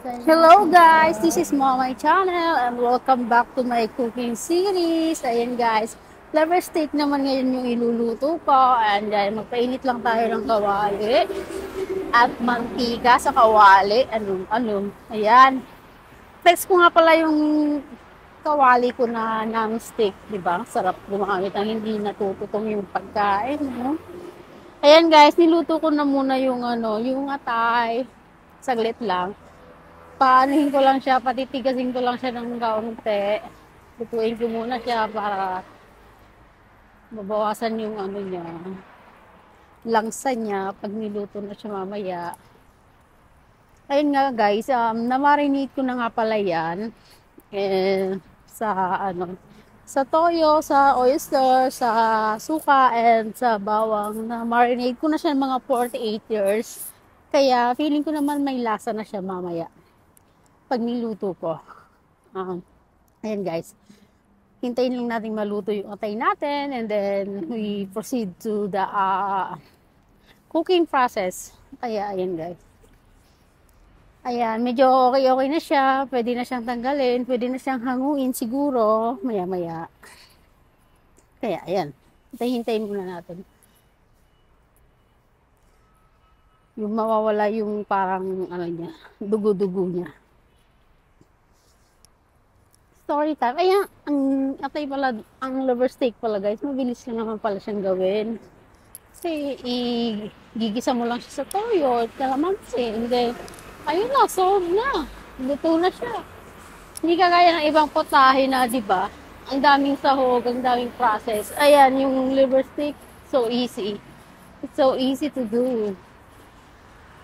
Hello guys, this is my channel and welcome back to my cooking series. Ayan guys, liver steak naman ngayon yung iluluto ko. And magpainit lang tayo ng kawali at mantika sa kawali. Ayan. Text ko nga pala yung kawali ko na non-stick, di ba? Sarap gumamit ang hindi natututong yung pagkain. No? Ayan guys, niluto ko na muna yung yung atay. Saglit lang. Paanuhin ko lang siya, patitigasin ko lang siya ng kaunti. Lutuin ko muna siya para mabawasan yung niya, langsa niya pag niluto na siya mamaya. Ayun nga guys, na-marinate ko na nga pala yan. Sa sa toyo, sa oyster, sa suka, and sa bawang. Na-marinate ko na siya mga 48 years. Kaya feeling ko naman may lasa na siya mamaya pag niluto ko. Ayan guys, hintayin lang natin maluto yung atay natin and then we proceed to the cooking process. Kaya ayan guys, ayan, medyo okay na siya, pwede na siyang tanggalin, pwede na siyang hanguin siguro maya maya. Kaya ayan, hintayin muna natin yung mawawala yung parang niya, dugo-dugo niya. Story time. Ayan, ang atay pala, ang liver steak pala guys, mabilis lang naman pala siyang gawin. Kasi, gigisa mo lang siya sa toyo, at kalamansi, and then, ayun na, solve na. Luto na siya. Hindi kagaya ng ibang potahe na, di ba? Ang daming sahog, ang daming process. Ayan, yung liver steak, so easy. It's so easy to do.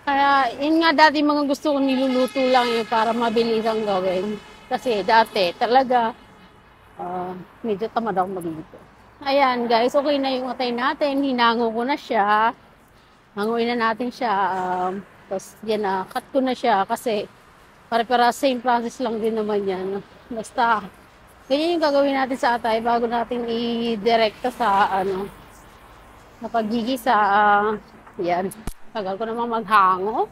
Kaya, yun nga dati mga gusto kong niluluto lang yun para mabilis ang gawin. Kasi dati talaga medyo tamad ako magluluto. Ayan guys, okay na yung atay natin. Hinango ko na siya. Hanguin na natin siya. Tapos yan na, cut ko na siya kasi para same process lang din naman yan. Basta, ganyan yung gagawin natin sa atay bago natin i-direkta sa na paggigisa. Yan. Tagal ko naman maghango.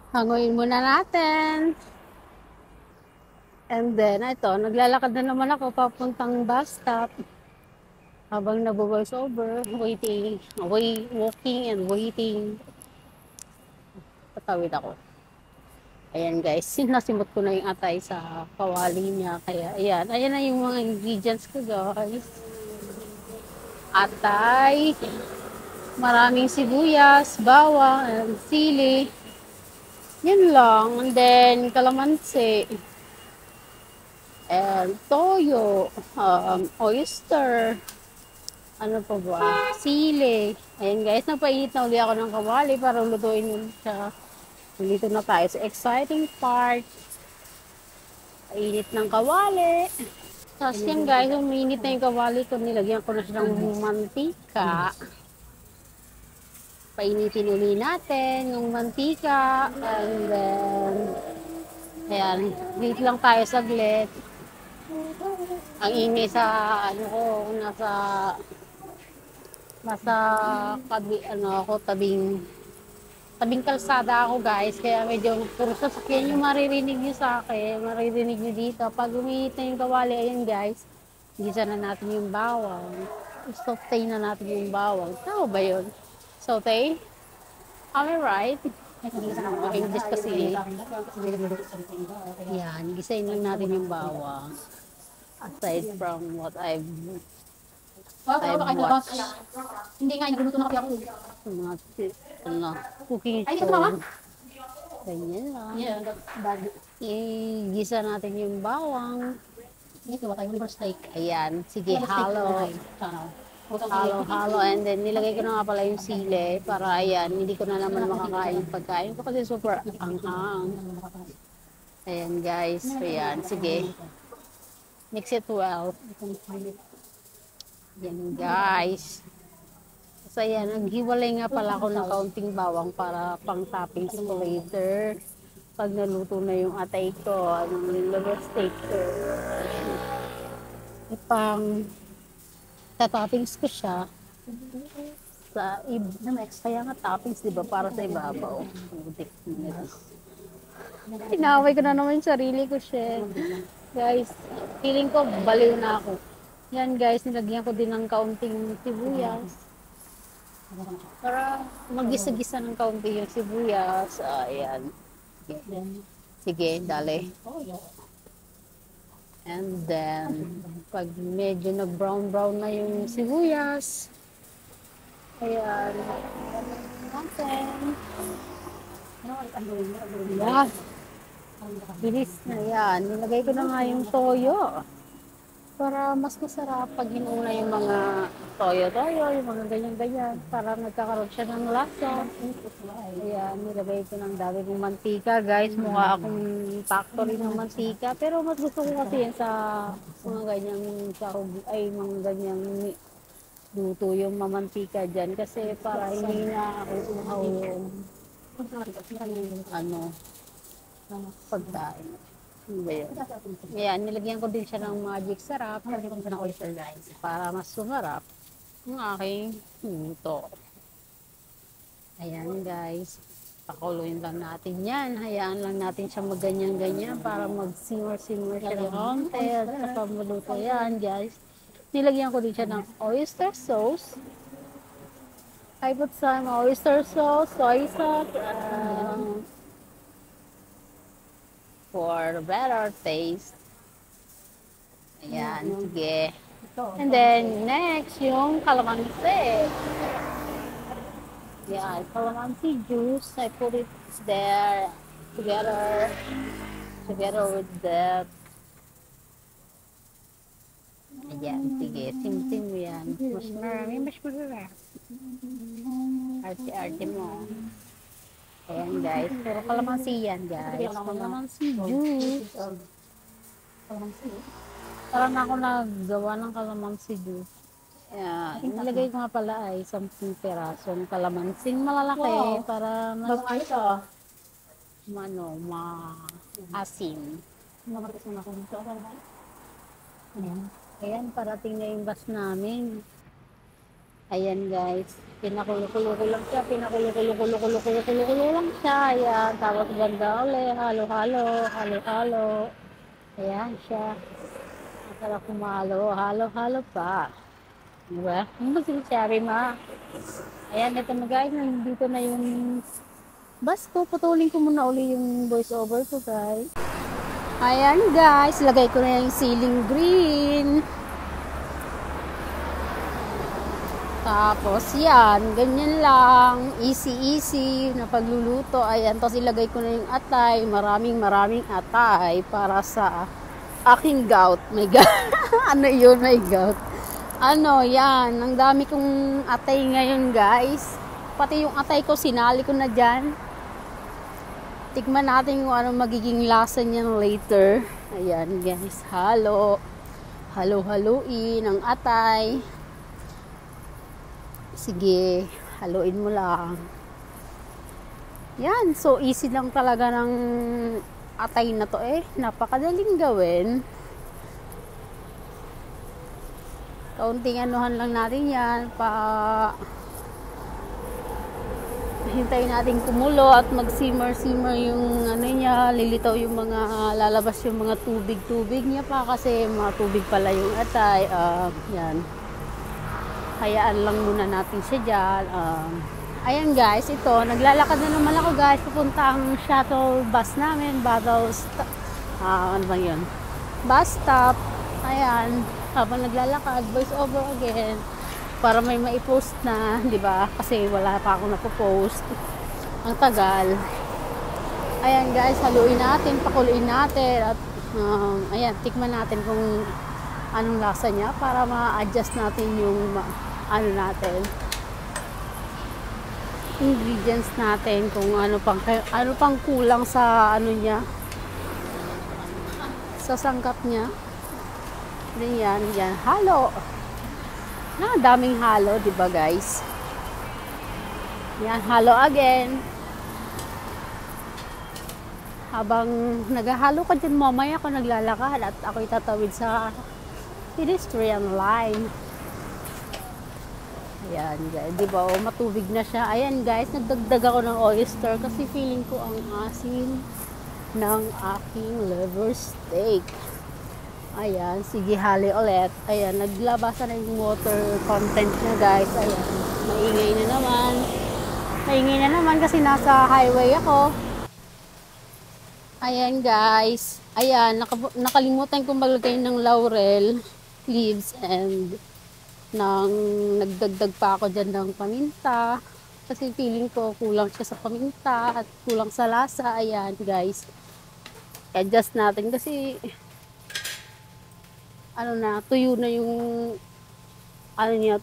Hanguin muna natin. And then, ito, naglalakad na naman ako papuntang bus stop. Habang nag-voice over, walking and waiting. Tatawid ako. Ayan guys, sinasimot ko na yung atay sa kawali niya. Kaya, ayan na yung mga ingredients ko guys. Atay, maraming sibuyas, bawang, and sili. Yan lang. And then, kalamansi. And toyo. Oyster. Ano pa ba? Sili. Ayan guys, napainit na uli ako ng kawali para lutuin yun siya. Dito na tayo sa exciting part. Painit ng kawali. Tapos yan guys, uminit na yung kawali ko. Nilagyan ko na siya ng mantika. Painitin uli natin yung mantika, and then, ayan, wait lang tayo saglit. Ang ingay sa, nasa tabing kalsada ako guys, kaya medyo puro sasakyan yung maririnig nyo sa akin, maririnig nyo dito. Pag uminit na yung kawali, ayan guys, gisa na natin yung bawang. Saute na natin yung bawang. Tama ba yun? Saute? Am I right? English kasi. Yan, gisayin lang natin yung bawang. Aside from what I've watched. Hindi nga, yung luto na kasi ako. Cooking show. Ganyan lang. Igisa natin yung bawang. Ito, tayo liver steak. Ayan, sige, halo. Halo, and then nilagay ko na nga pala yung sili para ayan, hindi ko na naman makakain yung pagkain ko kasi super anghang. Ayan guys, ayan, sige. Mix it well. Ayan guys. So ayan, naghiwalay nga pala ako ng kaunting bawang para pang toppings ko later. Pag naluto na yung atay ko, yung liver steak ko. Pang toppings ko siya sa kaya nga toppings, di ba, para sa ibabaw. Inaway ko na naman yung sarili ko, shit. Guys, feeling ko baliw na ako. Yan guys, nilagyan ko din ng kaunting sibuyas. Para magisa-gisa ng kaunti yung sibuyas. Ayan. Sige, dali. And then, pag medyo nag-brown-brown na yung sibuyas, ayan. Yan. Bilis na yan. Nilagay ko na nga yung toyo. Para mas masarap pag hinuna yung mga toyo-toyo, yung mga ganyan-ganyan. Para nagkakaroon siya ng lasa. Ayan, nilagay ko ng dami ng mantika. Guys, mukha akong factory ng mantika. Pero mas gusto ko kasi yan sa mga ganyang ay mga ganyang luto yung mamantika dyan. Kasi para hindi na uhaw yung pagkain. Ano ba yun? Ayan, nilagyan ko din siya ng magic sarap. Nilagyan ko siya ng oyster guys. Para mas sumarap ang aking luto. Ayan guys. Pakuluin lang natin yan. Hayaan lang natin siya magganyan-ganyan para mag-simmer-simmer siya ng konti. At saka maluto yan guys. Nilagyan ko din siya ng oyster sauce. I put some oyster sauce, soy sauce, for better taste. Ayan, sige. And then, next, yung calamansi. Yeah, calamansi juice. I put it there together with that. Ayan, sige. Sim-sim mo yan. Mas marami. Arte-arte mo. Ayan guys, puro kalamansi yan guys. Kalamansi juice. Parang ako naggawa ng kalamansi juice. Ayan, inilagay ko nga pala ay 10 perasong kalamansing malalaki para mas maasim. Ayan, parating na yung bus namin. Ayan guys, pinakulo-kulo lang siya, pinakulo-kulo lang siya. Ayan, tapos ganda ulit, halo-halo. Ayan siya. Masarap kumalo, halo-halo pa. Diba? Ano ba sinasabi ma? Ayan, ito na guys, nandito na yung bus ko. Putulin ko muna uli yung voice over ko guys. Ayan guys, lagay ko na yung ceiling green. Tapos yan, ganyan lang, easy na pagluluto. Ayan, tapos ilagay ko na yung atay, maraming atay para sa aking gout. My gout. Ano yun, my gout? Ano, yan, ang dami kong atay ngayon guys. Pati yung atay ko, sinali ko na dyan. Tikman natin kung ano magiging lasa niyan later. Ayan guys, halo-haluin ang atay. Sige, haluin mo lang. Yan, so easy lang talaga ng atay na to eh. Napakadaling gawin. Kaunting anuhan lang natin yan hintayin natin kumulo at mag-simmer yung ano niya, lilitaw yung mga, lalabas yung mga tubig niya pa kasi mga tubig pala yung atay. Yan. Hayaan lang muna natin siya dyan. Ayan guys, ito, naglalakad na naman ako guys, pupunta ang shuttle bus namin, ano ba yun? Bus stop. Ayan, habang naglalakad, voice over again, para may maipost na, di ba? Kasi wala pa ako napopost. Ang tagal. Ayan guys, haluin natin, pakuluin natin, at ayan, tikman natin kung anong lasa niya para ma-adjust natin yung ano natin, ingredients natin, kung ano pang kulang sa ano niya, sa sangkap niya. Yan, halo. Daming halo, di ba guys? Yan, halo again. Habang naghahalo ka dyan, mamaya ako naglalakad at ako itatawid sa pedestrian line. Ayan guys, di ba? Oh, matubig na siya. Ayan guys, nagdagdag ako ng oyster kasi feeling ko ang asin ng aking liver steak. Ayan, sige hali ulit. Ayan, naglabasan na yung water content niya guys. Ayan, maingay na naman. Maingay na naman kasi nasa highway ako. Ayan guys. Ayan, nakalimutan kong maglagay ng laurel leaves and nagdagdag pa ako dyan ng paminta. Kasi feeling ko kulang siya sa paminta at kulang sa lasa. Ayan guys. Adjust natin kasi tuyo na yung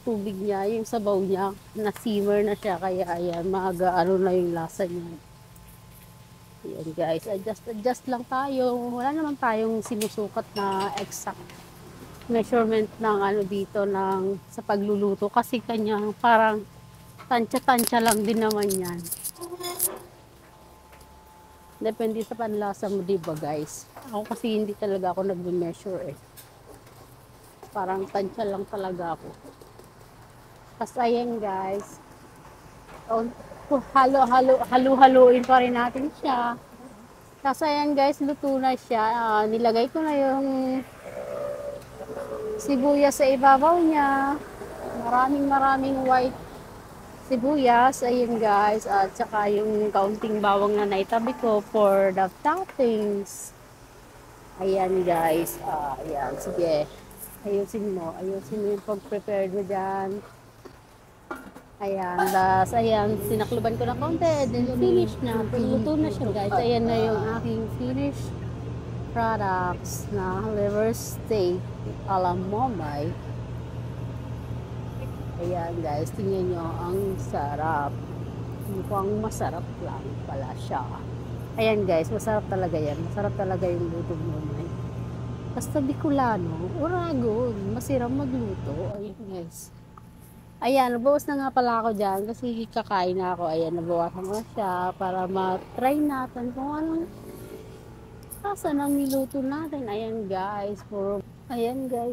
tubig niya, yung sabaw niya, na-simmer na siya, kaya ayan, maaga na yung lasa niya. Ayan guys, adjust lang tayo. Wala naman tayong sinusukat na exact measurement ng dito sa pagluluto kasi kanya parang tansya-tansya lang din naman yan. Depende sa panlasa mo, diba guys? Ako kasi hindi talaga ako nagme-measure eh. Parang tansya lang talaga ako. Tapos ayan guys. Halo-haluin pa rin natin siya. Tapos ayan guys, luto na siya. Nilagay ko na yung sibuyas sa ibabaw niya. Maraming white sibuyas. Ayan guys. At saka yung kaunting bawang na naitabi ko for the toppings. Ayan guys. Ayan, sige. Ayusin mo yung pag-prepare mo dyan. Ayan, ayan, sinakluban ko na konti, then finish na. Luto na siya guys. Ayan na yung aking finished products na liver steak a la Mumbai. Ayan guys, tingnan nyo, ang sarap. Mukhang masarap lang pala siya. Ayan guys, masarap talaga yan. Masarap talaga yung luto mo. Basta Bicolano, Uragon, masirap magluto. Ayan guys. Ayan, nabawas na nga pala ako dyan kasi kakain na ako. Ayan, nabawasan ko na siya para ma-try natin kung anong lasa ng niluto natin. Ayan guys,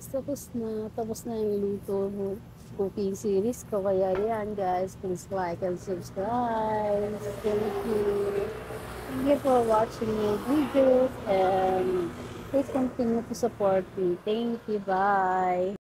tapos na yung luto mo cooking series ko. Kaya ayan guys, please like and subscribe. Thank you. Thank you for watching my videos and please continue to support me. Thank you. Bye.